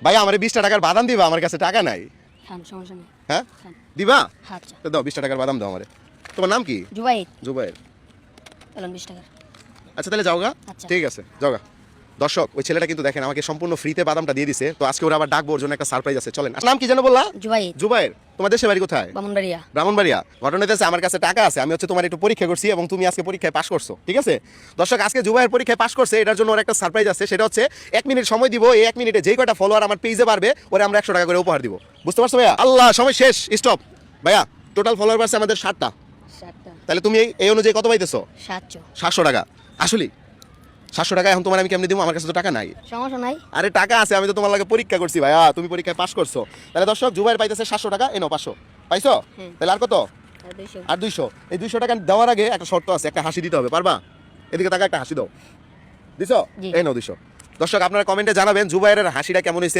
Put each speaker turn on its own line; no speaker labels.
ভাই আমার 20 টাকার বাদাম দিবা, আমার কাছে টাকা নাই।
খান সমস্যা নেই।
হ্যাঁ
খান।
দিবা?
আচ্ছা।
তো দাও 20 টাকার বাদাম দাও আমারে। তোমার নাম কি?
জুবাইর।
জুবাইর।
চলুন 20 টাকা।
আচ্ছা তাহলে যাও গা।
আচ্ছা।
ঠিক আছে যাও গা। দর্শক ওই ছেলেটা কিন্তু দেখেন আমাকে সম্পূর্ণ ফ্রিতে বাদামটা দিয়ে দিছে, তো আজকে ওরা আবার ডাকবো, ওর জন্য একটা সারপ্রাইজ আছে। চলেন। নাম কি যেন বললা?
জুবাইর।
জুবাইর। তোমার দেশের বাড়ি কোথায়?
বামুনবাড়িয়া।
ব্রাহ্মণবাড়িয়া। ঘটনা হচ্ছে আমার কাছে টাকা আছে, আমি হচ্ছে তোমার একটু পরীক্ষা করছি এবং তুমি আজকে পরীক্ষায় পাশ করছো, ঠিক আছে? দর্শক আজকে জুবাইর পরীক্ষায় পাশ করছে, এটার জন্য ওর একটা সারপ্রাইজ আছে। সেটা হচ্ছে 1 মিনিট সময় দিব, এই 1 মিনিটে যেই কয়টা ফলোয়ার আমার পেজে পারবে ওরে আমরা 100 টাকা করে উপহার দিব। বুঝতে পারছো ভাইয়া? আল্লাহ, সময় শেষ, স্টপ। ভাইয়া টোটাল ফলোয়ার পাচ্ছে আমাদের 60টা।
7টা।
তাহলে তুমি এই অনুযায়ী কত পাইতেছো?
700।
700 টাকা। আসলে 700 টাকা এখন তোমার আমি কেমনে দিব? আমার কাছে তো টাকা নাই।
সমস্যা নাই।
আরে টাকা আছে, আমি তো তোমার লাগে পরীক্ষা করছি ভাইয়া, তুমি পরীক্ষায় পাশ করছো। তাহলে দর্শক জুবাইর পাইতেছে 700 টাকা, এনো 500 পাইছো।
হ্যাঁ।
তাহলে আর কত?
আর 200।
আর 200। এই 200 টাকা দেওয়ার আগে একটা শর্ত আছে, একটা হাসি দিতে হবে, পারবা? এদিকে টাকা একটা হাসি দাও। দিছো?
জি।
এই নাও 200। দর্শক আপনারা কমেন্টে জানাবেন জুবাইরের হাসিটা কেমন হয়েছে।